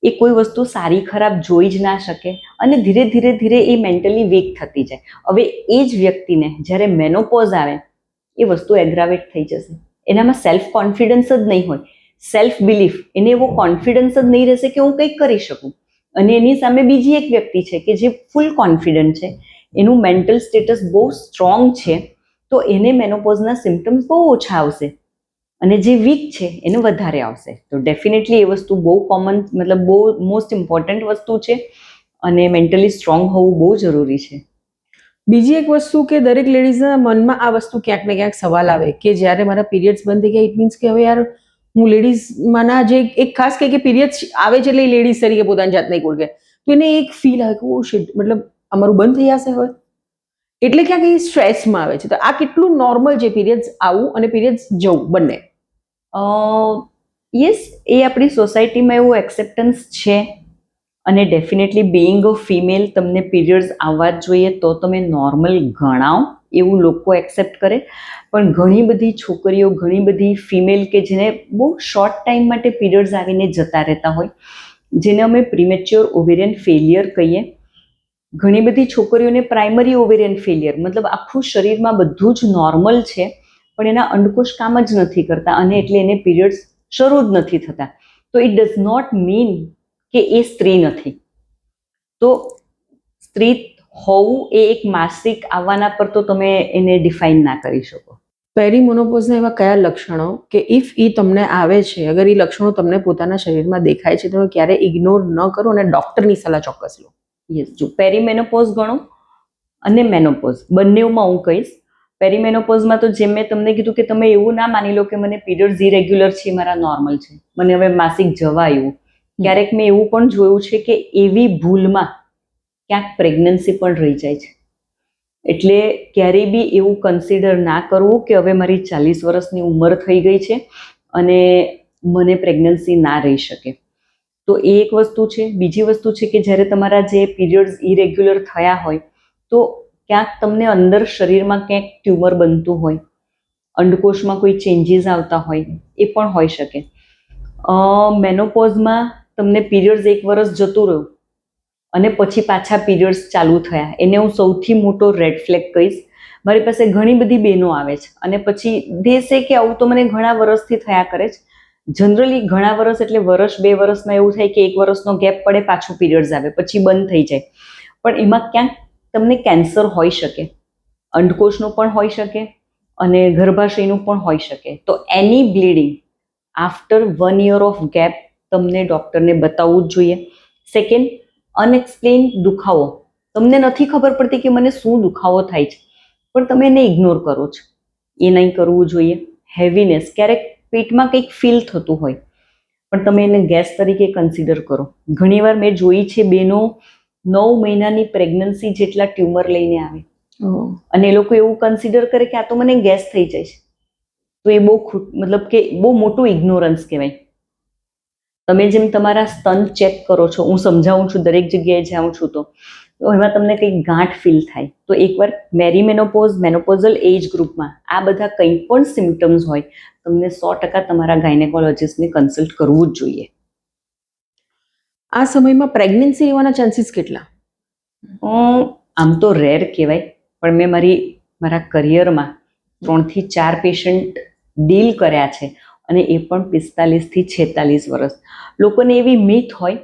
એ કોઈ વસ્તુ સારી ખરાબ જોઈ જ ના શકે અને ધીરે ધીરે એ મેન્ટલી વીક થતી જાય. હવે એ જ વ્યક્તિને જ્યારે મેનોપોઝ આવે એ વસ્તુ એગ્રાવેટ થઈ જશે. એનામાં સેલ્ફ કોન્ફિડન્સ જ નહીં હોય, સેલ્ફ બિલીફ, એને એવો કોન્ફિડન્સ જ નહીં રહેશે કે હું કંઈક કરી શકું. અને એની સામે બીજી એક વ્યક્તિ છે કે જે ફૂલ કોન્ફિડન્ટ છે, એનું મેન્ટલ સ્ટેટસ બહુ સ્ટ્રોંગ છે, તો એને મેનોપોઝના સિમ્ટમ્સ બહુ ઓછા આવશે અને જે વીક છે એને વધારે આવશે. તો ડેફિનેટલી એ વસ્તુ બહુ કોમન, મતલબ બહુ મોસ્ટ ઇમ્પોર્ટન્ટ વસ્તુ છે અને મેન્ટલી સ્ટ્રોંગ હોવું બહુ જરૂરી છે. બીજી એક વસ્તુ કે દરેક લેડીઝના મનમાં આ વસ્તુ ક્યાંક ને ક્યાંક સવાલ આવે કે જ્યારે મારા પીરિયડ્સ બંધ થઈ ગયા ઇટ મીન્સ કે હવે યાર હું લેડીઝમાંના જે એક ખાસ કે પીરિયડ્સ આવે છે એટલે લેડીઝ તરીકે પોતાની જાતને એક ઓળખે, તો એને એક ફીલ આવે કે ઓ શિટ, મતલબ અમારું બંધ થઈ જશે હવે, એટલે ક્યાંક એ સ્ટ્રેસમાં આવે છે. તો આ કેટલું નોર્મલ છે પીરિયડ્સ આવું અને પીરિયડ્સ જવું બંને? યસ, એ આપણી સોસાયટીમાં એવું એક્સેપ્ટન્સ છે અને ડેફિનેટલી બિઈંગ અ ફિમેલ તમને પીરિયડ્સ આવવા જ જોઈએ તો તમે નોર્મલ ગણાવ એવું લોકો એક્સેપ્ટ કરે. પણ ઘણી બધી છોકરીઓ, ઘણી બધી ફિમેલ કે જેને બહુ શોર્ટ ટાઈમ માટે પીરિયડ્સ આવીને જતા રહેતા હોય, જેને અમે પ્રીમેચ્યોર ઓવેરિયન ફેલિયર કહીએ. ઘણી બધી છોકરીઓને પ્રાઇમરી ઓવેરિયન ફેલિયર, મતલબ આખું શરીરમાં બધું જ નોર્મલ છે પણ એના અંડકોશ કામ જ નથી કરતા અને એટલે એને પીરિયડ્સ શરૂ જ નથી થતા. તો ઇટ ડઝ નોટ મીન કે એ સ્ત્રી નથી. તો સ્ત્રી હોવું એ એક માસિક આવવાના પર તો તમે એને ડિફાઇન ના કરી શકો. પેરીમોનોપોઝના એવા કયા લક્ષણો કે ઇફ એ તમને આવે છે, અગર એ લક્ષણો તમને પોતાના શરીરમાં દેખાય છે, તમે ક્યારે ઇગ્નોર ન કરો અને ડોક્ટરની સલાહ ચોક્કસ લો? યસ, જો પેરીમેનોપોઝ ગણો અને મેનોપોઝ બંનેમાં હું કહીશ. પેરીમેનોપોઝમાં તો જેમ મેં તમને કીધું કે તમે એવું ના માની લો કે મને પીરિયડ્સ ઇરેગ્યુલર છે, મારા નોર્મલ છે, મને હવે માસિક જવા આવ્યું. ક્યારેક મેં એવું પણ જોયું છે કે એવી ભૂલમાં ક્યાંક પ્રેગ્નન્સી પણ રહી જાય છે. એટલે ક્યારેય બી એવું કન્સિડર ના કરવું કે હવે મારી 40 વર્ષની ઉંમર થઈ ગઈ છે અને મને પ્રેગ્નન્સી ના રહી શકે. તો એ એક વસ્તુ છે. બીજી વસ્તુ છે કે જ્યારે તમારા જે પીરિયડ્સ ઇરેગ્યુલર થયા હોય તો ક્યાંક તમને અંદર શરીરમાં ક્યાંક ટ્યુમર બનતું હોય, અંડકોશમાં કોઈ ચેન્જીસ આવતા હોય, એ પણ હોઈ શકે. મેનોપોઝમાં તમને પીરિયડ્સ 1 વર્ષ જતું રહ્યું અને પછી પાછા પીરિયડ્સ ચાલુ થયા, એને હું સૌથી મોટો રેડ ફ્લેગ કહીશ. મારી પાસે ઘણી બધી બહેનો આવે છે અને પછી દેશે કે આવું તો મને ઘણા વર્ષથી થયા કરે છે. જનરલી ઘણા વર્ષ એટલે વર્ષ 2 વર્ષમાં એવું થાય કે 1 વર્ષનો ગેપ પડે, પાછું પીરિયડ્સ આવે, પછી બંધ થઈ જાય. પણ એમાં ક્યાંક તમને કેન્સર હોઈ શકે, અંડકોશનું પણ હોઈ શકે અને ગર્ભાશયનું પણ હોઈ શકે. તો any bleeding after 1 year of gap તમને ડૉક્ટરને બતાવવું જ જોઈએ. સેકન્ડ, અનએક્સપ્લેઇન દુખાવો, તમને નથી ખબર પડતી કે મને શું દુખાવો થાય છે પણ તમે એને ઇગ્નોર કરો છો, એ નહીં કરવું જોઈએ. હેવીનેસ, ક્યારેક પેટમાં કંઈક ફીલ થતું હોય પણ તમે એને ગેસ તરીકે કન્સિડર કરો. ઘણીવાર મેં જોઈ છે બહેનો 9 મહિનાની પ્રેગ્નન્સી જેટલા ટ્યુમર લઈને આવે અને એ લોકો એવું કન્સિડર કરે કે આ તો મને ગેસ થઈ જાય છે. તો એ બહુ મતલબ કે બહુ મોટું ઇગ્નોરન્સ કહેવાય. તમે જેમ તમારા સ્તન ચેક કરો છો, હું સમજાવું છું, દરેક જગ્યાએ જાઉં છું તો એમાં તમને કંઈક ગાંઠ ફીલ થાય તો એકવાર મેરીમેનોપોઝ, મેનોપોઝલ એજ ગ્રુપમાં આ બધા કંઈ પણ સિમ્ટમ્સ હોય તમને 100% તમારા ગાયનેકોલોજિસ્ટને કન્સલ્ટ કરવું જ જોઈએ. આ સમયમાં પ્રેગ્નન્સી રહેવાના ચાન્સીસ કેટલા? આમ તો રેર કહેવાય, પણ મેં મારા કરિયરમાં 3 થી 4 પેશન્ટ ડીલ કર્યા છે અને એ પણ 45 થી 46 વર્ષ. લોકોને એવી મિથ હોય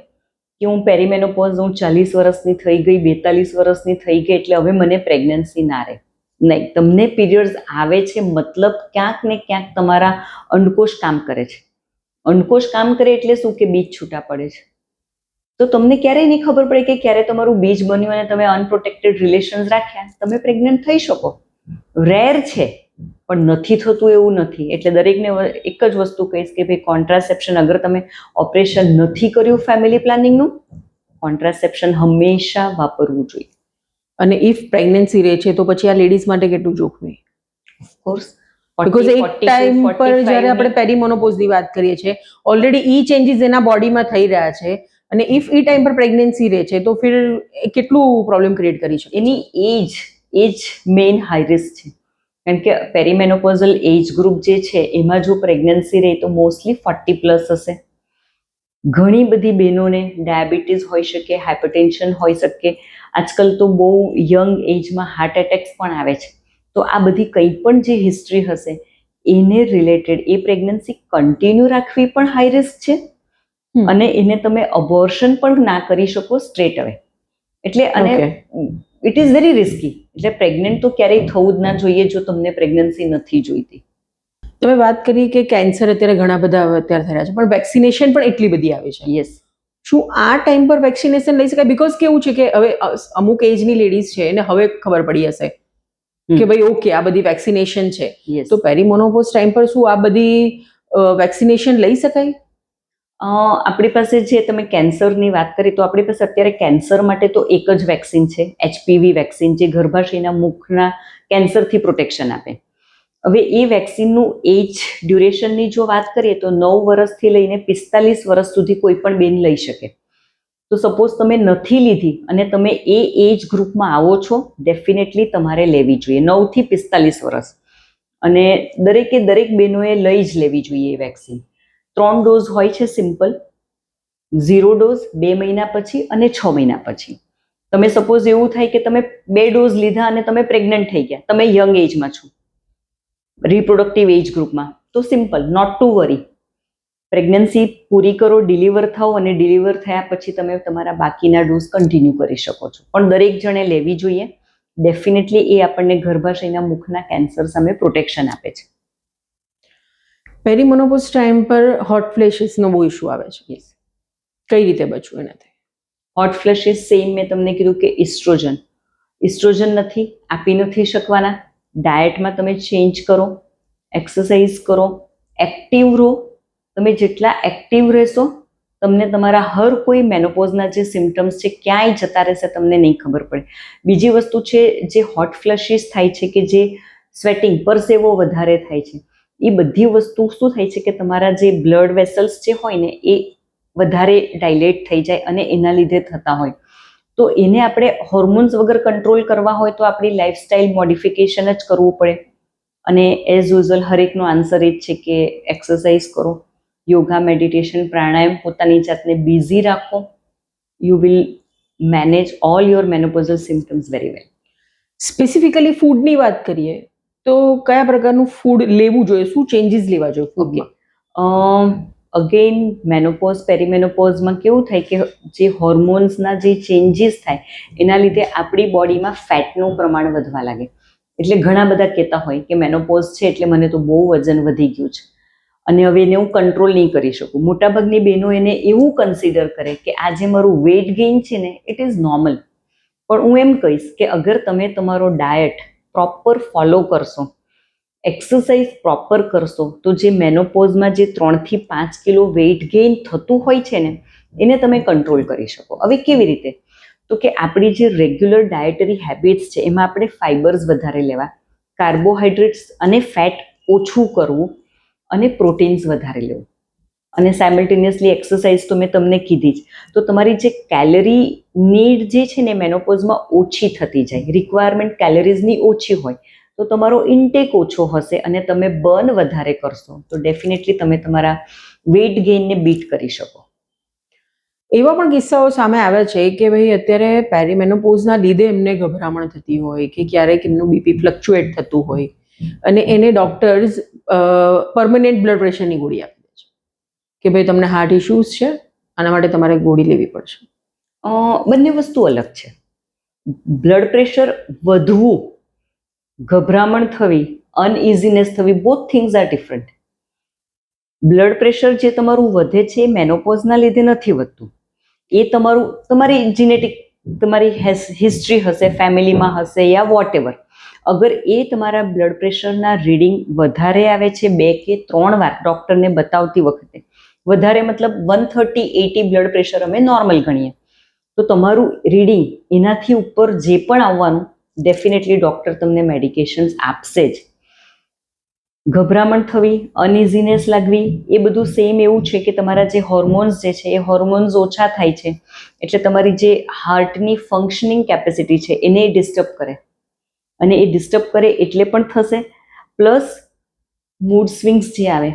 કે હું પેરીમેનોપોઝ, હું 40 વર્ષની થઈ ગઈ, 42 વર્ષની થઈ ગઈ એટલે હવે મને પ્રેગ્નન્સી ના રહે. નહીં, તમને પીરિયડ્સ આવે છે મતલબ ક્યાંક ને ક્યાંક તમારા અંડકોશ કામ કરે છે. અંડકોશ કામ કરે એટલે શું કે બીજ છૂટા પડે છે. તો તમને ક્યારેય નહીં ખબર પડે કે ક્યારે તમારું બીજ બન્યું અને તમે અનપ્રોટેક્ટેડ રિલેશન્સ રાખ્યા, તમે પ્રેગ્નન્ટ થઈ શકો. રેર છે પણ નથી થતું એવું નથી. એટલે દરેકને એક જ વસ્તુ કહીશ કે ભાઈ કોન્ટ્રાસેપ્શન, અગર તમે ઓપરેશન નથી કર્યું ફેમિલી પ્લાનિંગનું, કોન્ટ્રાસેપ્શન હંમેશા વાપરવું જોઈએ. અને ઇફ પ્રેગ્નન્સી રહે છે તો પછી આ લેડીઝ માટે કેટલું જોખમી? ઓફકોર્સ, બીકોઝ એક ટાઈમ પર જ્યારે આપણે પેરીમોનોપોઝની વાત કરીએ છીએ, ઓલરેડી ઈ ચેન્જીસ એના બોડીમાં થઈ રહ્યા છે અને ઇફ ઈ ટાઈમ પર પ્રેગ્નન્સી રહે છે તો ફિર એ કેટલું પ્રોબ્લેમ ક્રિએટ કરી શકે? એની એજ મેઇન હાઈ રિસ્ક છે. કારણ કે પેરીમેનોપોઝલ એજ ગ્રુપ જે છે એમાં જો પ્રેગ્નન્સી રહે તો મોસ્ટલી 40+ હશે. ઘણી બધી બહેનોને ડાયાબિટીસ હોઈ શકે, હાઇપરટેન્શન હોઈ શકે, આજકાલ તો બહુ યંગ એજમાં હાર્ટ એટેક્સ પણ આવે છે. તો આ બધી કંઈ પણ જે હિસ્ટ્રી હશે એને રિલેટેડ એ પ્રેગ્નન્સી કન્ટિન્યુ રાખવી પણ હાઈ રિસ્ક છે અને એને તમે અબોર્શન પણ ના કરી શકો સ્ટ્રેટ અવે. એટલે અને ઇટ ઇઝ વેરી રિસ્કી. એટલે પ્રેગ્નન્ટ તો ક્યારેય થવું જ ના જોઈએ જો તમને પ્રેગ્નન્સી નથી જોઈતી. તમે વાત કરી કે કેન્સર અત્યારે ઘણા બધા અત્યારે થઈ રહ્યા છે, પણ વેક્સિનેશન પણ એટલી બધી આવે છે. યસ, શું આ ટાઈમ પર વેક્સિનેશન લઈ શકાય? બીકોઝ કેવું છે કે હવે અમુક એજની લેડીઝ છે એને હવે ખબર પડી હશે કે ભાઈ ઓકે આ બધી વેક્સિનેશન છે, યસ. તો પેરીમોનોપોઝ ટાઈમ પર શું આ બધી વેક્સિનેશન લઈ શકાય? આપણી પાસે જે તમે કેન્સરની વાત કરી તો આપણી પાસે અત્યારે કેન્સર માટે તો એક જ વેક્સિન છે, HPV વેક્સિન, જે ગર્ભાશયના મુખના કેન્સરથી પ્રોટેક્શન આપે. હવે એ વેક્સિનનું એજ ડ્યુરેશનની જો વાત કરીએ તો 9 વર્ષથી લઈને 45 વર્ષ સુધી કોઈ પણ બેન લઈ શકે. તો સપોઝ તમે નથી લીધી અને તમે એ એજ ગ્રુપમાં આવો છો, ડેફિનેટલી તમારે લેવી જોઈએ 9 થી 45 વર્ષ. અને દરેકે દરેક બહેનોએ લઈ જ લેવી જોઈએ એ વેક્સિન. 3 ડોઝ હોય છે સિમ્પલ, 0 ડોઝ 2 મહિના પછી અને 6 મહિના પછી. તમે સપોઝ એવું થાય કે તમે 2 ડોઝ લીધા અને તમે પ્રેગ્નન્ટ થઈ ગયા, તમે યંગ એજમાં છો, રિપ્રોડક્ટિવ એજ ગ્રુપમાં, તો simple, not to worry. Pregnancy પૂરી કરો, ડિલિવર થાઓ અને ડિલિવર થયા પછી તમે તમારા બાકીના ડોઝ કન્ટિન્યુ કરી શકો છો. પણ દરેક જણે લેવી જોઈએ. ડેફિનેટલી એ આપણને ગર્ભાશયના મુખના કેન્સર સામે પ્રોટેક્શન આપે છે. પેરીમોનોપોઝ ટાઈમ પર હોટ ફ્લેશિસનો બહુ ઇશ્યુ આવે છે. કઈ રીતે બચવું એનાથી? હોટ ફ્લેશિસ સેમ મેં તમને કીધું કે ઇસ્ટ્રોજન નથી આપી નથી શકવાના. ડાયટમાં તમે ચેન્જ કરો, એક્સરસાઇઝ કરો, એક્ટિવ રહો. તમે જેટલા એક્ટિવ રહેશો, તમને તમારા હર કોઈ મેનોપોઝના જે સિમ્ટમ્સ છે ક્યાંય જતા રહેશે તમને નહીં ખબર પડે. બીજી વસ્તુ છે, જે હોટ ફ્લેશિસ થાય છે કે જે સ્વેટિંગ, પરસેવો વધારે થાય છે, એ બધી વસ્તુ શું થાય છે કે તમારા જે બ્લડ વેસલ્સ જે હોય ને એ વધારે ડાયલેટ થઈ જાય અને એના લીધે થતા હોય. તો એને આપણે હોર્મોન્સ વગર કંટ્રોલ કરવા હોય તો આપણી લાઇફસ્ટાઇલ મોડિફિકેશન જ કરવું પડે. અને એઝ યુઝ્યુઅલ હરેકનો આન્સર એ જ છે કે એક્સરસાઇઝ કરો, યોગા, મેડિટેશન, પ્રાણાયામ, પોતાની જાતને બિઝી રાખો. You will manage all your menopausal symptoms very well. Specifically ફૂડની વાત કરીએ તો કયા પ્રકારનું ફૂડ લેવું જોઈએ, શું ચેન્જીસ લેવા જોઈએ ફૂડમાં? અગેઇન મેનોપોઝ, પેરીમેનોપોઝમાં કેવું થાય કે જે હોર્મોન્સના જે ચેન્જીસ થાય એના લીધે આપણી બોડીમાં ફેટનું પ્રમાણ વધવા લાગે. એટલે ઘણા બધા કહેતા હોય કે મેનોપોઝ છે એટલે મને તો બહુ વજન વધી ગયું છે અને હવે એને હું કંટ્રોલ નહીં કરી શકું. મોટાભાગની બહેનો એને એવું કન્સિડર કરે કે આ જે મારું વેઇટ ગેઇન છે ને ઇટ ઇઝ નોર્મલ. પણ હું એમ કહીશ કે અગર તમે તમારો ડાયટ પ્રોપર ફોલો કરશો, એક્સરસાઇઝ પ્રોપર કરશો, તો જે મેનોપોઝમાં જે 3 થી 5 કિલો વેઇટ ગેઇન થતું હોય છે ને એને તમે કંટ્રોલ કરી શકો. હવે કેવી રીતે? તો કે આપણી જે રેગ્યુલર ડાયટરી હેબિટ્સ છે એમાં આપણે ફાઇબર્સ વધારે લેવા, કાર્બોહાઈડ્રેટ્સ અને ફેટ ઓછું કરવું અને પ્રોટીન્સ વધારે લેવું. અને સાયમલ્ટેનિયસલી એક્સરસાઇઝ તો મેં તમને કીધી જ. તો તમારી જે કેલરી નીડ જે છે ને મેનોપોઝમાં ઓછી થતી જાય, રિક્વાયરમેન્ટ કેલરીઝની ઓછી હોય, તો તમારો ઇન્ટેક ઓછો હશે અને તમે બર્ન વધારે કરશો તો ડેફિનેટલી તમે તમારા વેઇટ ગેઇનને બીટ કરી શકો. એવા પણ કિસ્સાઓ સામે આવ્યા છે કે ભાઈ અત્યારે પેરીમેનોપોઝના લીધે એમને ગભરામણ થતી હોય કે ક્યારેક એમનું બીપી ફ્લક્ચ્યુએટ થતું હોય અને એને ડોક્ટર્સ પરમનન્ટ બ્લડ પ્રેશરની ગોળી આપી દે છે કે ભાઈ તમને હાર્ટ ઇશ્યુઝ છે, આના માટે તમારે ગોળી લેવી પડશે. બંને વસ્તુ અલગ છે. બ્લડ પ્રેશર વધવું, ગભરામણ થવી, અનઇઝીનેસ થવી, both things are different. Blood pressure જે તમારું વધે છે એ મેનોપોઝના લીધે નથી વધતું. એ તમારી જીનેટિક, તમારી હિસ્ટ્રી હશે, ફેમિલીમાં હશે યા વોટ એવર. અગર એ તમારા બ્લડ પ્રેશરના રીડિંગ વધારે આવે છે 2 કે 3 વાર ડૉક્ટરને બતાવતી વખતે, વધારે મતલબ 130/80 બ્લડ પ્રેશર અમે નોર્મલ ગણીએ, તો તમારું રીડિંગ એનાથી ઉપર જે પણ આવવાનું ડેફિનેટલી ડૉક્ટર તમને મેડિકેશન્સ આપશે જ. ગભરામણ થવી, અનઇઝીનેસ લાગવી, એ બધું સેમ એવું છે કે તમારા જે હોર્મોન્સ જે છે એ હોર્મોન્સ ઓછા થાય છે એટલે તમારી જે હાર્ટની ફંક્શનિંગ કેપેસિટી છે એને ડિસ્ટર્બ કરે. અને એ ડિસ્ટર્બ કરે એટલે પણ થશે. પ્લસ મૂડ સ્વિંગ્સ જે આવે,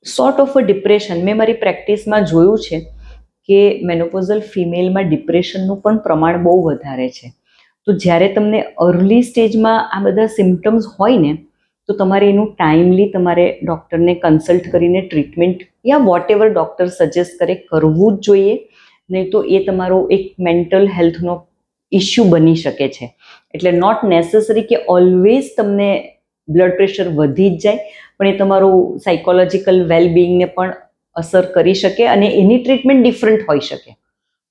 સોર્ટ ઓફ અ ડિપ્રેશન. મેં મારી પ્રેક્ટિસમાં જોયું છે કે મેનોપોઝલ ફિમેલમાં ડિપ્રેશનનું પણ પ્રમાણ બહુ વધારે છે. તો જ્યારે તમને અર્લી સ્ટેજમાં આ બધા સિમ્ટમ્સ હોય ને તો તમારે એનું ટાઈમલી તમારે ડૉક્ટરને કન્સલ્ટ કરીને ટ્રીટમેન્ટ યા વોટ એવર ડૉક્ટર સજેસ્ટ કરે કરવું જ જોઈએ. નહીં તો એ તમારો એક મેન્ટલ હેલ્થનો ઇશ્યુ બની શકે છે. એટલે નોટ નેસેસરી કે ઓલવેઝ તમને બ્લડ પ્રેશર વધી જ જાય, પણ એ તમારું સાયકોલોજીકલ વેલબિંગને પણ અસર કરી શકે અને એની ટ્રીટમેન્ટ ડિફરન્ટ હોઈ શકે.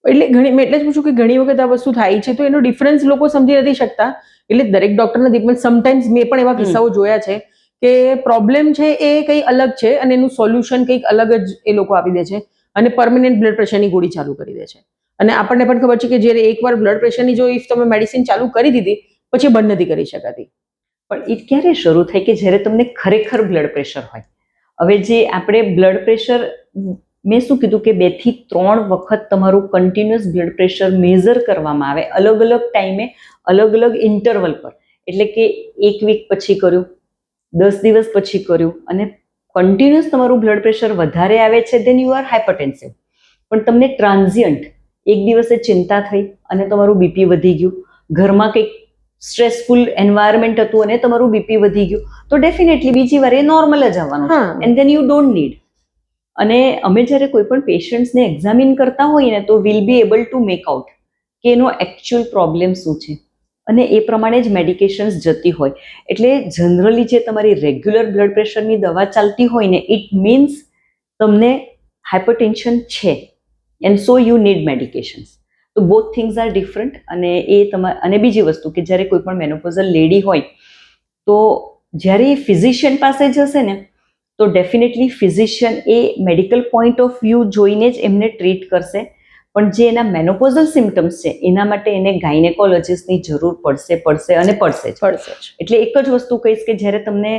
એટલે મેં એટલે જ પૂછું કે ઘણી વખત આ વસ્તુ થાય છે તો એનો ડિફરન્સ લોકો સમજી નથી શકતા, એટલે દરેક ડોક્ટર નથી, પણ સમટાઈમ્સ મેં પણ એવા કિસ્સાઓ જોયા છે કે પ્રોબ્લેમ છે એ કંઈ અલગ છે અને એનું સોલ્યુશન કંઈક અલગ જ એ લોકો આપી દે છે અને પરમનન્ટ બ્લડ પ્રેશરની ગોળી ચાલુ કરી દે છે. અને આપણને પણ ખબર છે કે જ્યારે એકવાર બ્લડ પ્રેશરની જો ઇફ તમે મેડિસિન ચાલુ કરી દીધી પછી બંધ નથી કરી શકાતી. પણ એ ક્યારે શરૂ થાય કે જ્યારે તમને ખરેખર બ્લડ પ્રેશર હોય. હવે જે આપણે બ્લડ પ્રેશર, મેં શું કીધું કે 2 થી 3 વખત તમારું કન્ટિન્યુઅસ બ્લડ પ્રેશર મેઝર કરવામાં આવે અલગ અલગ ટાઈમે, અલગ અલગ ઇન્ટરવલ પર. એટલે કે 1 વીક પછી કર્યું, 10 દિવસ પછી કર્યું અને કન્ટિન્યુઅસ તમારું બ્લડ પ્રેશર વધારે આવે છે, દેન યુ આર હાઇપરટેન્સિવ. પણ તમને ટ્રાન્ઝિયન્ટ એક દિવસે ચિંતા થઈ અને તમારું બીપી વધી ગયું, ઘરમાં કંઈક સ્ટ્રેસફુલ એન્વાયરમેન્ટ હતું અને તમારું બીપી વધી ગયું, તો ડેફિનેટલી બીજી વાર એ નોર્મલ જ આવવાનું છે. હા. And then you don't need. અને અમે જ્યારે કોઈ પણ પેશન્ટ્સને એક્ઝામિન કરતા હોઈએ ને તો will be able to make out કે એનો એકચ્યુઅલ પ્રોબ્લેમ શું છે અને એ પ્રમાણે જ મેડિકેશન્સ જતી હોય. એટલે જનરલી જે તમારી રેગ્યુલર બ્લડ પ્રેશરની દવા ચાલતી હોય ને, ઇટ મીન્સ તમને હાઇપરટેન્શન છે and so you need medications. તો બોથ થિંગ્સ આર ડિફરન્ટ. અને અને બીજી વસ્તુ કે જ્યારે કોઈ પણ મેનોપોઝલ લેડી હોય તો જ્યારે એ ફિઝિશિયન પાસે જશે ને તો definitely physician A medical point of view જોઈને જ એમને ટ્રીટ કરશે. પણ જે એના મેનોપોઝલ સિમ્ટમ્સ છે એના માટે એને ગાયનેકોલોજિસ્ટની જરૂર પડશે જ. એટલે એક જ વસ્તુ કહીશ કે જ્યારે તમને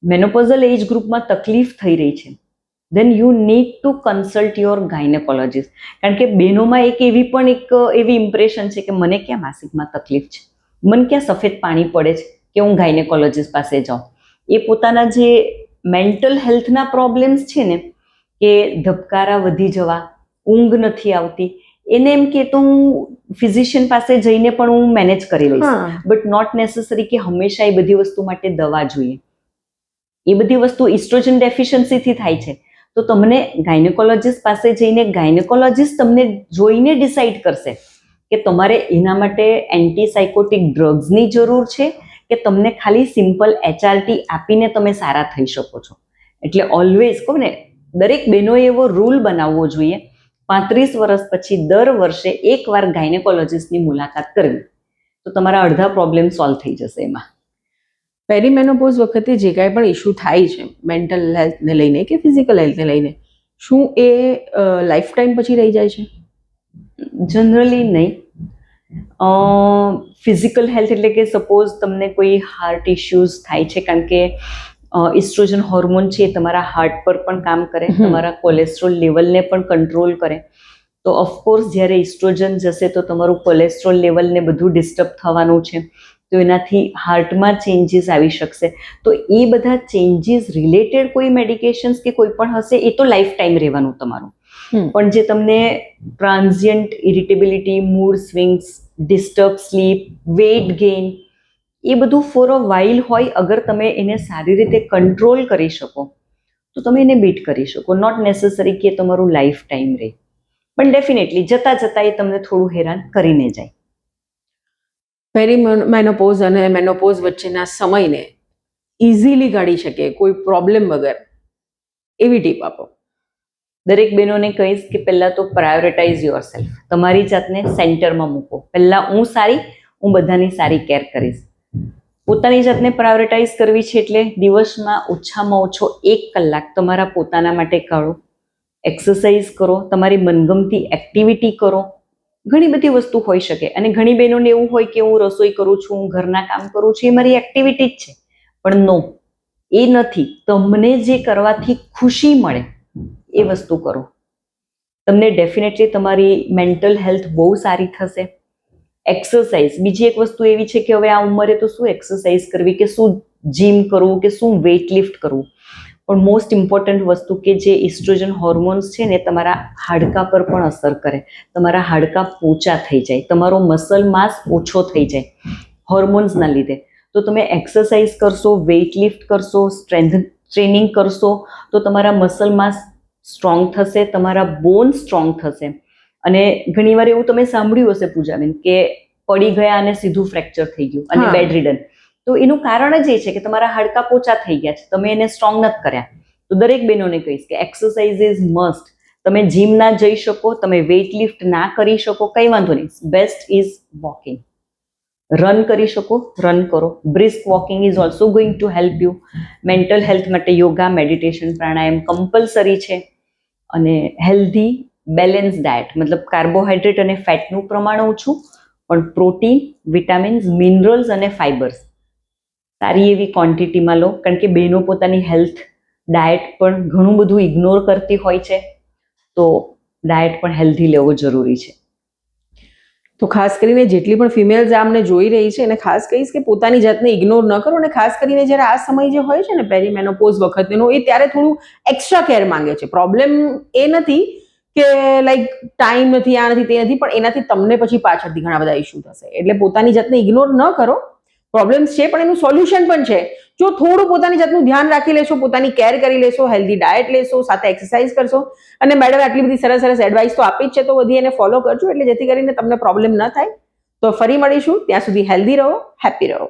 મેનોપોઝલ એજ ગ્રુપમાં તકલીફ થઈ રહી છે, then you need to consult your gynecologist. કારણ કે બહેનોમાં એક એવી ઇમ્પ્રેશન છે કે મને ક્યાં માસિકમાં તકલીફ છે, મને ક્યાં સફેદ પાણી પડે છે કે હું ગાયનેકોલોજિસ્ટ પાસે જાઉં. એ પોતાના જે મેન્ટલ હેલ્થના પ્રોબ્લેમ્સ છે ને, કે ધબકારા વધી જવા, ઊંઘ નથી આવતી, એને એમ કે તો હું ફિઝિશિયન પાસે જઈને પણ હું મેનેજ કરી લઈશ. બટ નોટ નેસેસરી કે હંમેશા એ બધી વસ્તુ માટે દવા જોઈએ. એ બધી વસ્તુ ઇસ્ટ્રોજન ડેફિશિયન્સીથી થાય છે. તો તમને ગાયનેકોલોજિસ્ટ પાસે જઈને ગાયનેકોલોજિસ્ટ તમને જોઈને ડિસાઈડ કરશે કે તમારે એના માટે એન્ટીસાયકોટિક ડ્રગ્સની જરૂર છે કે તમને ખાલી સિમ્પલ HRT આપીને તમે સારા થઈ શકો છો. એટલે ઓલવેઝ કહું ને, દરેક બહેનોએ એવો રૂલ બનાવવો જોઈએ 35 વર્ષ પછી દર વર્ષે એકવાર ગાયનેકોલોજિસ્ટની મુલાકાત કરવી, તો તમારા અડધા પ્રોબ્લેમ સોલ્વ થઈ જશે એમાં. પેરીમેનોપોઝ વખતે જે કાંઈ પણ ઇશ્યુ થાય છે મેન્ટલ હેલ્થને લઈને કે ફિઝિકલ હેલ્થને લઈને, શું એ લાઈફ ટાઈમ પછી રહી જાય છે? જનરલી નહીં. ફિઝિકલ હેલ્થ એટલે કે સપોઝ તમને કોઈ હાર્ટ ઇશ્યુઝ થાય છે, કારણ કે ઇસ્ટ્રોજન હોર્મોન છે એ તમારા હાર્ટ પર પણ કામ કરે, તમારા કોલેસ્ટ્રોલ લેવલને પણ કંટ્રોલ કરે. તો ઓફકોર્સ જ્યારે ઇસ્ટ્રોજન જશે તો તમારું કોલેસ્ટ્રોલ લેવલને બધું ડિસ્ટર્બ થવાનું છે, તો એનાથી હાર્ટમાં ચેન્જીસ આવી શકશે. તો એ બધા ચેન્જીસ રિલેટેડ કોઈ મેડિકેશન્સ કે કોઈ પણ હશે એ તો લાઈફ ટાઈમ રહેવાનું તમારું. પણ જે તમને transient irritability, mood swings, disturb sleep, weight gain, એ બધું ફોર અ વાઇલ હોય, અગર તમે એને સારી રીતે કંટ્રોલ કરી શકો તો તમે એને બીટ કરી શકો. નોટ નેસેસરી કે તમારું લાઈફ ટાઈમ રહે, પણ ડેફિનેટલી જતાં એ તમને થોડું હેરાન કરીને જાય. પેરીમેનોપોઝ અને મેનોપોઝ વચ્ચેના સમયને ઇઝીલી કાઢી શકે કોઈ પ્રોબ્લેમ વગર એવી ટીપ આપો. દરેક બહેનોને કહીશ કે પહેલાં તો પ્રાયોરિટાઇઝ યોર સેલ્ફ. તમારી જાતને સેન્ટરમાં મૂકો. પહેલાં હું સારી, હું બધાની સારી કેર કરીશ. પોતાની જાતને પ્રાયોરિટાઇઝ કરવી છે એટલે દિવસમાં ઓછામાં ઓછો 1 કલાક તમારા પોતાના માટે કાઢો. એક્સરસાઇઝ કરો, તમારી મનગમતી એક્ટિવિટી કરો. ઘણી બધી વસ્તુ હોઈ શકે, અને ઘણી બહેનોને એવું હોય કે હું રસોઈ કરું છું, હું ઘરના કામ કરું છું, એ મારી એક્ટિવિટી જ છે. પણ નો, એ નથી. તમને જે કરવાથી ખુશી મળે એ વસ્તુ કરો. તમને ડેફિનેટલી તમારી મેન્ટલ હેલ્થ બહુ સારી થશે. એક્સરસાઇઝ, બીજી એક વસ્તુ એવી છે કે હવે આ ઉંમરે તો શું એક્સરસાઇઝ કરવી, કે શું જીમ કરવું, કે શું વેઇટ લિફ્ટ કરવું. પણ મોસ્ટ ઇમ્પોર્ટન્ટ વસ્તુ કે જે ઇસ્ટ્રોજન હોર્મોન્સ છે ને, તમારા હાડકા પર પણ અસર કરે. તમારા હાડકા પોચા થઈ જાય, તમારો મસલ માસ ઓછો થઈ જાય હોર્મોન્સના લીધે. તો તમે એક્સરસાઇઝ કરશો, વેઇટ લિફ્ટ કરશો, સ્ટ્રેન્થ ટ્રેનિંગ કરશો તો તમારા મસલ માસ સ્ટ્રોંગ થશે, તમારા બોન સ્ટ્રોંગ થશે. અને ઘણીવાર એવું તમે સાંભળ્યું હશે પૂજાબેન કે પડી ગયા અને સીધું ફ્રેક્ચર થઈ ગયું અને બેડ રિડન. તો એનું કારણ જ એ છે કે તમારા હાડકા પોચા થઈ ગયા છે, તમે એને સ્ટ્રોંગ નથી કર્યા. તો દરેક બહેનોને કહીશ કે એક્સરસાઇઝ ઇઝ મસ્ટ. તમે જીમ ના જઈ શકો, તમે વેઇટ લિફ્ટ ના કરી શકો, કંઈ વાંધો નહીં, બેસ્ટ ઇઝ વોકિંગ. રન કરી શકો, રન કરો. Brisk walking is also going to help you. Mental health માટે યોગા, મેડિટેશન, પ્રાણાયામ કમ્પલસરી છે. અને હેલ્ધી બેલેન્સ ડાયટ, મતલબ કાર્બોહાઈડ્રેટ અને ફેટનું પ્રમાણ ઓછું, પણ પ્રોટીન, વિટામિન્સ, મિનરલ્સ અને ફાઇબર્સ સારી એવી ક્વોન્ટિટીમાં લો. કારણ કે બહેનો પોતાની હેલ્થ ડાયટ પણ ઘણું બધું ઇગ્નોર કરતી હોય છે, તો ડાયટ પણ હેલ્ધી લેવો જરૂરી છે. તો ખાસ કરીને જેટલી પણ ફિમેલ્સ આમને જોઈ રહી છે એને ખાસ કહીશ કે પોતાની જાતને ઇગ્નોર ન કરો. અને ખાસ કરીને જ્યારે આ સમય જે હોય છે ને પેરીમેનોપોઝ વખતનો, એ ત્યારે થોડું એક્સ્ટ્રા કેર માંગે છે. પ્રોબ્લેમ એ નથી કે લાઈક ટાઈમ નથી, આ નથી, તે નથી, પણ એનાથી તમને પછી પાછળથી ઘણા બધા ઇશ્યુ થશે. એટલે પોતાની જાતને ઇગ્નોર ન કરો. પ્રોબ્લેમ્સ છે પણ એનું સોલ્યુશન પણ છે. જો થોડું પોતાની જાતનું ધ્યાન રાખી લેશો, પોતાની કેર કરી લેશો, હેલ્ધી ડાયટ લેશો, સાથે એક્સરસાઇઝ કરશો, અને મેડમ આટલી બધી સરસ સરસ એડવાઇસ તો આપી જ છે, તો બધી એને ફોલો કરજો, એટલે જેથી કરીને તમને પ્રોબ્લેમ ન થાય. તો ફરી મળીશું. ત્યાં સુધી હેલ્ધી રહો, હેપી રહો.